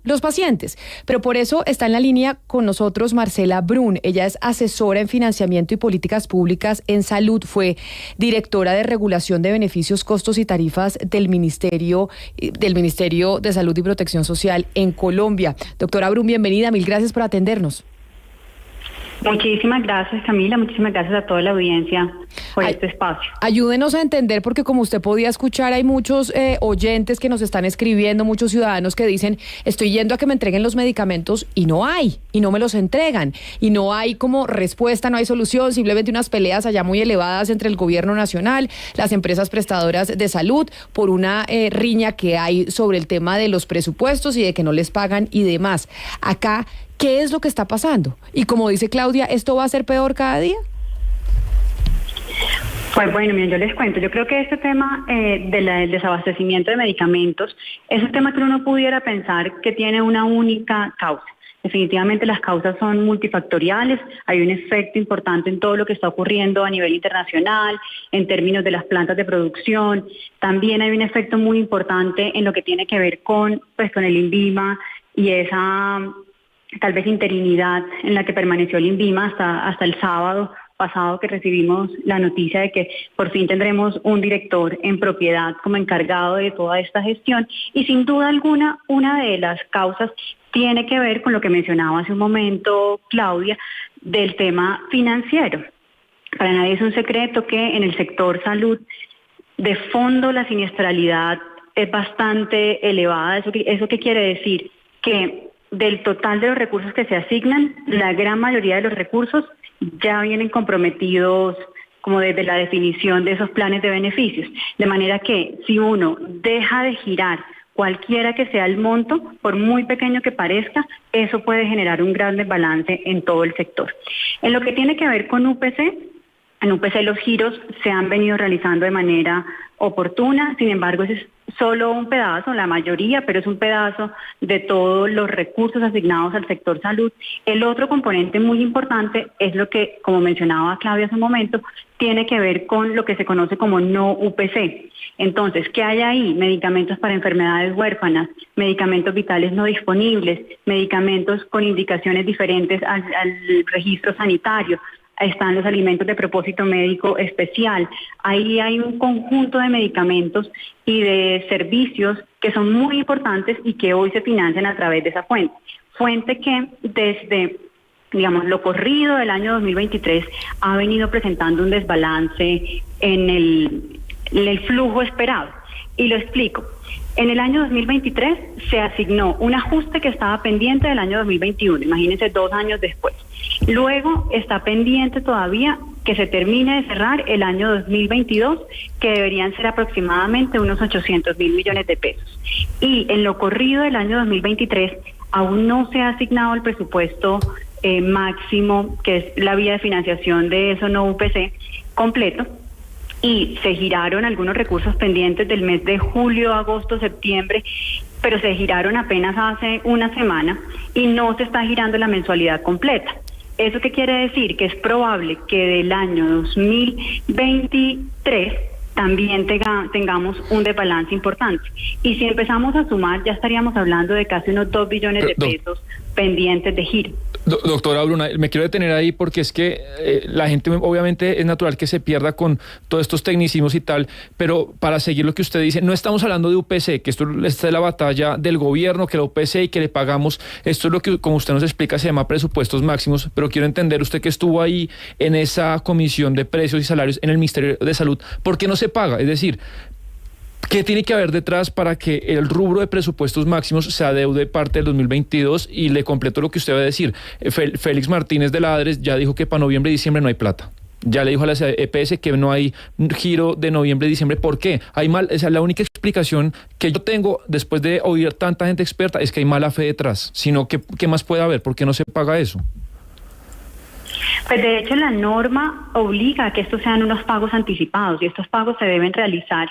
los pacientes. Pero por eso está en la línea con nosotros Marcela Brun. Ella es asesora en financiamiento y políticas públicas en salud. Fue directora de regulación de beneficios, costos y tarifas del Ministerio de Salud y Protección Social en Colombia. Doctora Brun, bienvenida. Mil gracias por atendernos. Muchísimas gracias, Camila. Muchísimas gracias a toda la audiencia por este espacio. Ayúdenos a entender, porque como usted podía escuchar, hay muchos oyentes que nos están escribiendo, muchos ciudadanos que dicen, estoy yendo a que me entreguen los medicamentos y no me los entregan. Y no hay como respuesta, no hay solución, simplemente unas peleas allá muy elevadas entre el gobierno nacional, las empresas prestadoras de salud, por una riña que hay sobre el tema de los presupuestos y de que no les pagan y demás. Acá, ¿qué es lo que está pasando? Y como dice Claudia, ¿esto va a ser peor cada día? Pues bueno, miren, yo les cuento. Yo creo que este tema del desabastecimiento de medicamentos es un tema que uno pudiera pensar que tiene una única causa. Definitivamente las causas son multifactoriales, hay un efecto importante en todo lo que está ocurriendo a nivel internacional, en términos de las plantas de producción. También hay un efecto muy importante en lo que tiene que ver con el INVIMA y esa tal vez interinidad en la que permaneció el INVIMA hasta el sábado pasado, que recibimos la noticia de que por fin tendremos un director en propiedad como encargado de toda esta gestión. Y sin duda alguna, una de las causas tiene que ver con lo que mencionaba hace un momento Claudia, del tema financiero. Para nadie es un secreto que en el sector salud, de fondo, la siniestralidad es bastante elevada. ¿Eso qué quiere decir? Que del total de los recursos que se asignan, la gran mayoría de los recursos ya vienen comprometidos como desde la definición de esos planes de beneficios. De manera que si uno deja de girar cualquiera que sea el monto, por muy pequeño que parezca, eso puede generar un gran desbalance en todo el sector. En lo que tiene que ver con UPC, en UPC los giros se han venido realizando de manera oportuna, sin embargo ese es solo un pedazo, la mayoría, pero es un pedazo de todos los recursos asignados al sector salud. El otro componente muy importante es lo que, como mencionaba Claudia hace un momento, tiene que ver con lo que se conoce como no UPC. Entonces, ¿qué hay ahí? Medicamentos para enfermedades huérfanas, medicamentos vitales no disponibles, medicamentos con indicaciones diferentes al registro sanitario. Están los alimentos de propósito médico especial. Ahí hay un conjunto de medicamentos y de servicios que son muy importantes y que hoy se financian a través de esa fuente. Fuente que desde, lo corrido del año 2023 ha venido presentando un desbalance en el flujo esperado. Y lo explico. En el año 2023 se asignó un ajuste que estaba pendiente del año 2021, imagínense 2 años después. Luego está pendiente todavía que se termine de cerrar el año 2022, que deberían ser aproximadamente unos 800.000 millones de pesos. Y en lo corrido del año 2023 aún no se ha asignado el presupuesto máximo, que es la vía de financiación de eso no UPC completo. Y se giraron algunos recursos pendientes del mes de julio, agosto, septiembre, pero se giraron apenas hace una semana y no se está girando la mensualidad completa. ¿Eso qué quiere decir? Que es probable que del año 2023 también tengamos un desbalance importante. Y si empezamos a sumar, ya estaríamos hablando de casi unos 2 billones de pesos pendientes de giro. Doctora Bruna, me quiero detener ahí porque es que la gente obviamente es natural que se pierda con todos estos tecnicismos y tal, pero para seguir lo que usted dice, no estamos hablando de UPC, que esta es la batalla del gobierno, que la UPC y que le pagamos, esto es lo que, como usted nos explica, se llama presupuestos máximos, pero quiero entender, usted que estuvo ahí en esa comisión de precios y salarios en el Ministerio de Salud, ¿por qué no se paga? Es decir, ¿qué tiene que haber detrás para que el rubro de presupuestos máximos se adeude parte del 2022? Y le completo lo que usted va a decir. Félix Martínez de la ADRES ya dijo que para noviembre y diciembre no hay plata. Ya le dijo a la EPS que no hay giro de noviembre y diciembre. ¿Por qué? Esa es la única explicación que yo tengo después de oír tanta gente experta, es que hay mala fe detrás. Sino, ¿qué más puede haber? ¿Por qué no se paga eso? Pues de hecho la norma obliga a que estos sean unos pagos anticipados y estos pagos se deben realizar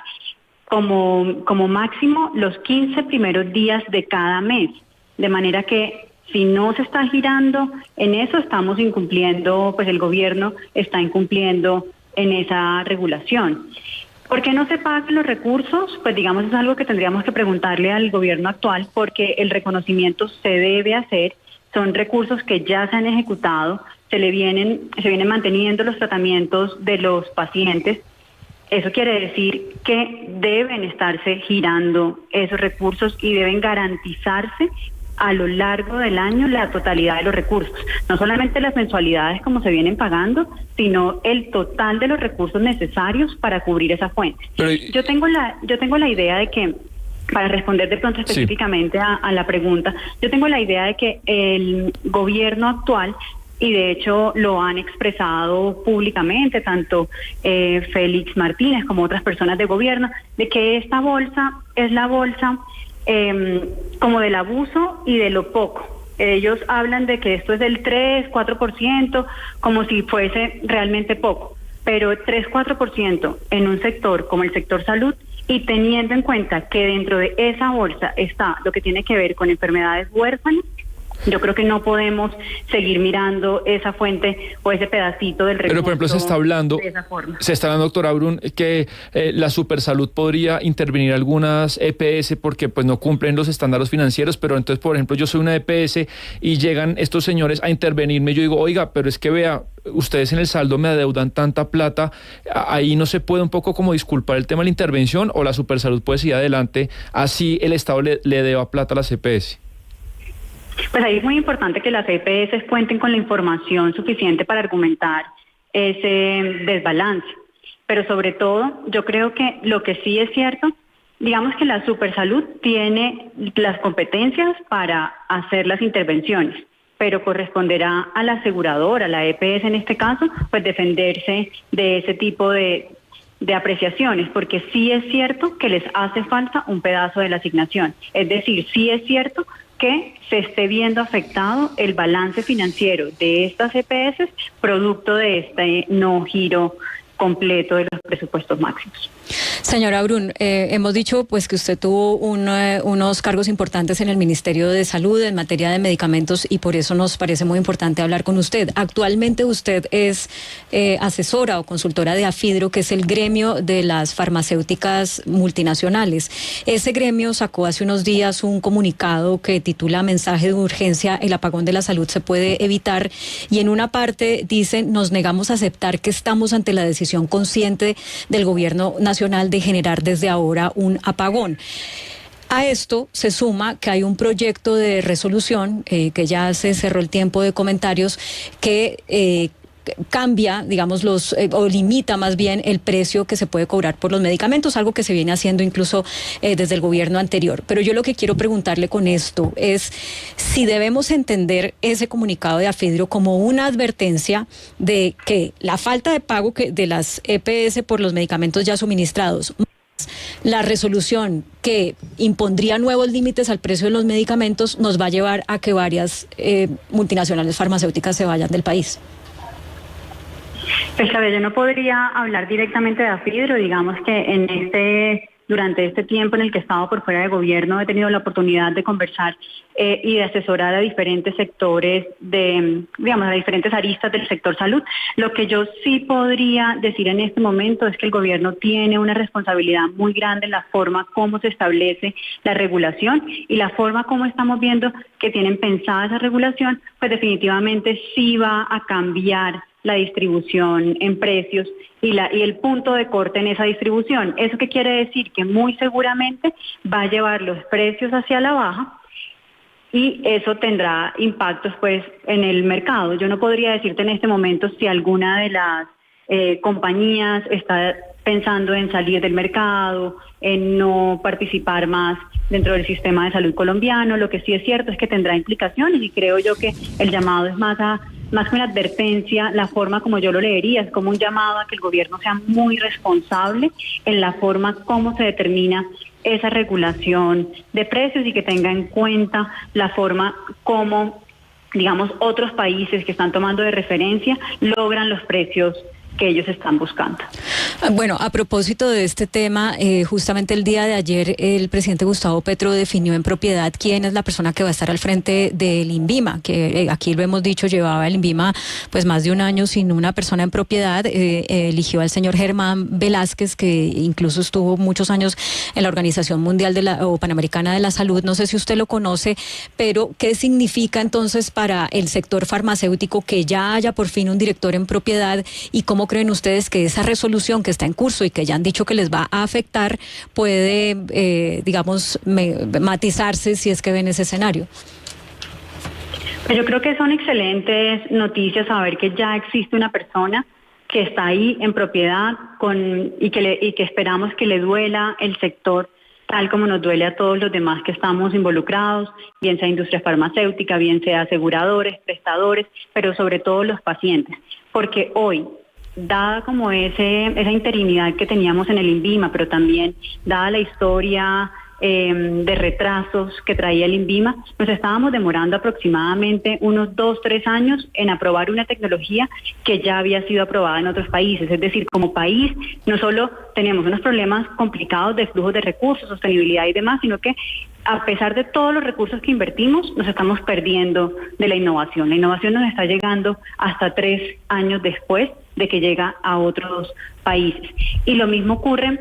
como máximo los 15 primeros días de cada mes, de manera que si no se está girando en eso, estamos incumpliendo, pues el gobierno está incumpliendo en esa regulación. ¿Por qué no se pagan los recursos? Pues digamos es algo que tendríamos que preguntarle al gobierno actual, porque el reconocimiento se debe hacer, son recursos que ya se han ejecutado, se vienen manteniendo los tratamientos de los pacientes. Eso quiere decir que deben estarse girando esos recursos y deben garantizarse a lo largo del año la totalidad de los recursos, no solamente las mensualidades como se vienen pagando, sino el total de los recursos necesarios para cubrir esa fuente. Pero, yo tengo la idea de que, para responder de pronto específicamente a la pregunta, yo tengo la idea de que el gobierno actual, y de hecho lo han expresado públicamente, tanto Félix Martínez como otras personas de gobierno, de que esta bolsa es la bolsa como del abuso y de lo poco. Ellos hablan de que esto es del 3-4%, como si fuese realmente poco, pero 3-4% en un sector como el sector salud, y teniendo en cuenta que dentro de esa bolsa está lo que tiene que ver con enfermedades huérfanas, yo creo que no podemos seguir mirando esa fuente o ese pedacito del recurso. Pero, por ejemplo, se está hablando, doctora Brun, que la Supersalud podría intervenir algunas EPS porque pues no cumplen los estándares financieros, pero entonces, por ejemplo, yo soy una EPS y llegan estos señores a intervenirme. Yo digo, oiga, pero es que vea, ustedes en el saldo me adeudan tanta plata, ahí no se puede un poco como disculpar el tema de la intervención, o la Supersalud puede seguir adelante, así el Estado le deba plata a las EPS. Pues ahí es muy importante que las EPS cuenten con la información suficiente para argumentar ese desbalance. Pero sobre todo, yo creo que lo que sí es cierto, digamos que la Supersalud tiene las competencias para hacer las intervenciones, pero corresponderá a la aseguradora, a la EPS en este caso, pues defenderse de ese tipo de apreciaciones, porque sí es cierto que les hace falta un pedazo de la asignación. Es decir, sí es cierto que se esté viendo afectado el balance financiero de estas EPS producto de este no giro completo de los presupuestos máximos. Señora Brun, hemos dicho pues que usted tuvo unos cargos importantes en el Ministerio de Salud en materia de medicamentos, y por eso nos parece muy importante hablar con usted. Actualmente usted es asesora o consultora de AFIDRO, que es el gremio de las farmacéuticas multinacionales. Ese gremio sacó hace unos días un comunicado que titula Mensaje de urgencia: el apagón de la salud se puede evitar, y en una parte dice: nos negamos a aceptar que estamos ante la decisión consciente del gobierno nacional de generar desde ahora un apagón. A esto se suma que hay un proyecto de resolución que ya se cerró el tiempo de comentarios, que cambia, digamos, o limita más bien el precio que se puede cobrar por los medicamentos, algo que se viene haciendo incluso desde el gobierno anterior. Pero yo lo que quiero preguntarle con esto es si debemos entender ese comunicado de AFIDRO como una advertencia de que la falta de pago de las EPS por los medicamentos ya suministrados, la resolución que impondría nuevos límites al precio de los medicamentos, nos va a llevar a que varias multinacionales farmacéuticas se vayan del país. Pues claro, yo no podría hablar directamente de AFIDRO. Digamos que durante este tiempo en el que he estado por fuera de gobierno he tenido la oportunidad de conversar y de asesorar a diferentes sectores a diferentes aristas del sector salud. Lo que yo sí podría decir en este momento es que el gobierno tiene una responsabilidad muy grande en la forma como se establece la regulación, y la forma como estamos viendo que tienen pensada esa regulación, pues definitivamente sí va a cambiar la distribución en precios y el punto de corte en esa distribución. ¿Eso qué quiere decir? Que muy seguramente va a llevar los precios hacia la baja, y eso tendrá impactos pues en el mercado. Yo no podría decirte en este momento si alguna de las compañías está pensando en salir del mercado, en no participar más dentro del sistema de salud colombiano. Lo que sí es cierto es que tendrá implicaciones, y creo yo que el llamado es más que una advertencia. La forma como yo lo leería es como un llamado a que el gobierno sea muy responsable en la forma como se determina esa regulación de precios, y que tenga en cuenta la forma como, digamos, otros países que están tomando de referencia logran los precios que ellos están buscando. Bueno, a propósito de este tema, justamente el día de ayer el presidente Gustavo Petro definió en propiedad quién es la persona que va a estar al frente del INVIMA, que aquí lo hemos dicho, llevaba el INVIMA pues más de un año sin una persona en propiedad, eligió al señor Germán Velázquez, que incluso estuvo muchos años en la Organización Mundial o Panamericana de la Salud, no sé si usted lo conoce, pero ¿qué significa entonces para el sector farmacéutico que ya haya por fin un director en propiedad y cómo creen ustedes que esa resolución que está en curso y que ya han dicho que les va a afectar puede, digamos, matizarse si es que ven ese escenario? Pues yo creo que son excelentes noticias saber que ya existe una persona que está ahí en propiedad y que esperamos que le duela el sector tal como nos duele a todos los demás que estamos involucrados, bien sea industria farmacéutica, bien sea aseguradores, prestadores, pero sobre todo los pacientes. Porque hoy, dada como esa interinidad que teníamos en el INVIMA, pero también dada la historia de retrasos que traía el INVIMA, nos estábamos demorando aproximadamente unos 2-3 años en aprobar una tecnología que ya había sido aprobada en otros países. Es decir, como país no solo tenemos unos problemas complicados de flujos de recursos, sostenibilidad y demás, sino que a pesar de todos los recursos que invertimos, nos estamos perdiendo de la innovación. La innovación nos está llegando hasta 3 años después de que llega a otros países. Y lo mismo ocurre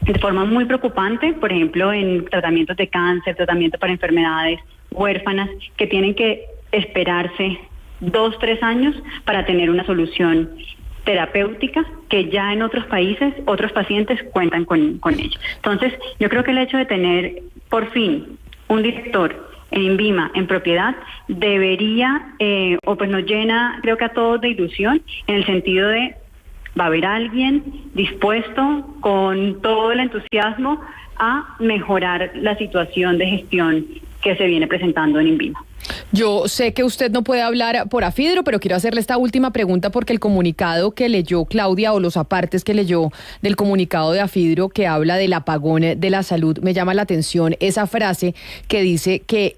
de forma muy preocupante, por ejemplo, en tratamientos de cáncer, tratamientos para enfermedades huérfanas, que tienen que esperarse 2-3 años para tener una solución terapéutica que ya en otros países, otros pacientes cuentan con ello. Entonces, yo creo que el hecho de tener por fin un director en INVIMA en propiedad debería, pues nos llena, creo que a todos de ilusión, en el sentido de va a haber alguien dispuesto con todo el entusiasmo a mejorar la situación de gestión que se viene presentando en INVIMA. Yo sé que usted no puede hablar por Afidro, pero quiero hacerle esta última pregunta porque el comunicado que leyó Claudia o los apartes que leyó del comunicado de Afidro que habla del apagón de la salud, me llama la atención esa frase que dice que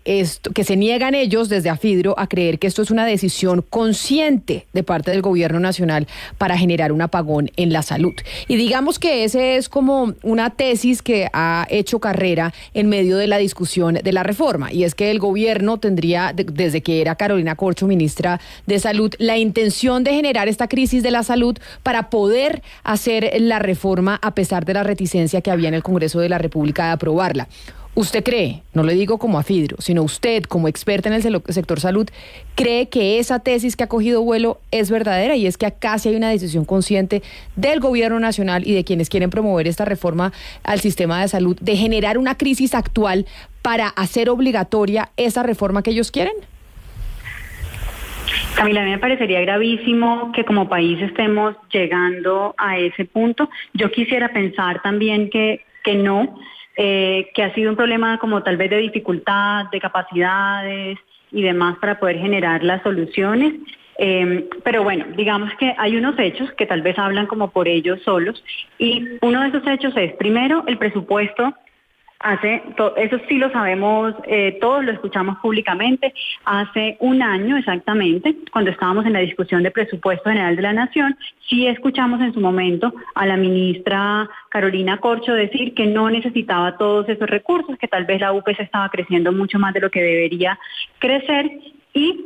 se niegan ellos desde Afidro a creer que esto es una decisión consciente de parte del gobierno nacional para generar un apagón en la salud. Y digamos que ese es como una tesis que ha hecho carrera en medio de la discusión de la reforma, y es que el gobierno tendría desde que era Carolina Corcho ministra de Salud, la intención de generar esta crisis de la salud para poder hacer la reforma a pesar de la reticencia que había en el Congreso de la República de aprobarla. ¿Usted cree, no le digo como Afidro, sino usted como experta en el sector salud, cree que esa tesis que ha cogido vuelo es verdadera y es que acá sí hay una decisión consciente del gobierno nacional y de quienes quieren promover esta reforma al sistema de salud de generar una crisis actual para hacer obligatoria esa reforma que ellos quieren? Camila, a mí me parecería gravísimo que como país estemos llegando a ese punto. Yo quisiera pensar también que no, que ha sido un problema como tal vez de dificultad, de capacidades y demás para poder generar las soluciones. Pero bueno, digamos que hay unos hechos que tal vez hablan como por ellos solos, y uno de esos hechos es, primero, el presupuesto. Eso sí lo sabemos, todos lo escuchamos públicamente. Hace un año exactamente, cuando estábamos en la discusión de presupuesto general de la Nación, sí escuchamos en su momento a la ministra Carolina Corcho decir que no necesitaba todos esos recursos, que tal vez la UPS estaba creciendo mucho más de lo que debería crecer, y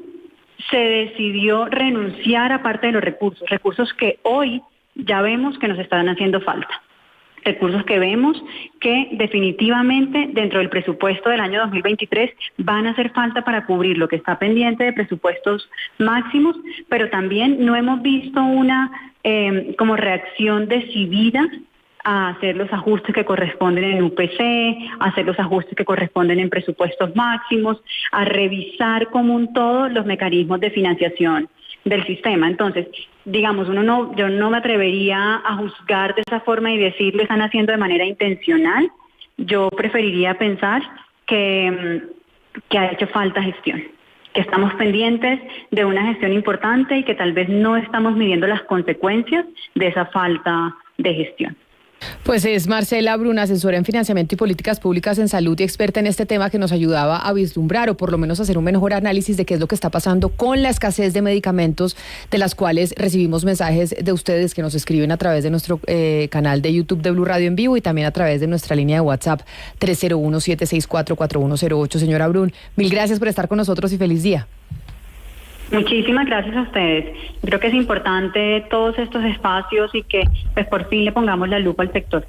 se decidió renunciar a parte de los recursos que hoy ya vemos que nos están haciendo falta. Recursos que vemos que definitivamente dentro del presupuesto del año 2023 van a hacer falta para cubrir lo que está pendiente de presupuestos máximos, pero también no hemos visto una como reacción decidida a hacer los ajustes que corresponden en UPC, a hacer los ajustes que corresponden en presupuestos máximos, a revisar como un todo los mecanismos de financiación del sistema. Entonces, digamos, yo no me atrevería a juzgar de esa forma y decir lo están haciendo de manera intencional. Yo preferiría pensar que ha hecho falta gestión, que estamos pendientes de una gestión importante y que tal vez no estamos midiendo las consecuencias de esa falta de gestión. Pues es Marcela Brun, asesora en financiamiento y políticas públicas en salud y experta en este tema, que nos ayudaba a vislumbrar o por lo menos hacer un mejor análisis de qué es lo que está pasando con la escasez de medicamentos, de las cuales recibimos mensajes de ustedes que nos escriben a través de nuestro canal de YouTube de Blue Radio en vivo y también a través de nuestra línea de WhatsApp 301-764-4108. Señora Brun, mil gracias por estar con nosotros y feliz día. Muchísimas gracias a ustedes. Creo que es importante todos estos espacios y que pues por fin le pongamos la lupa al sector.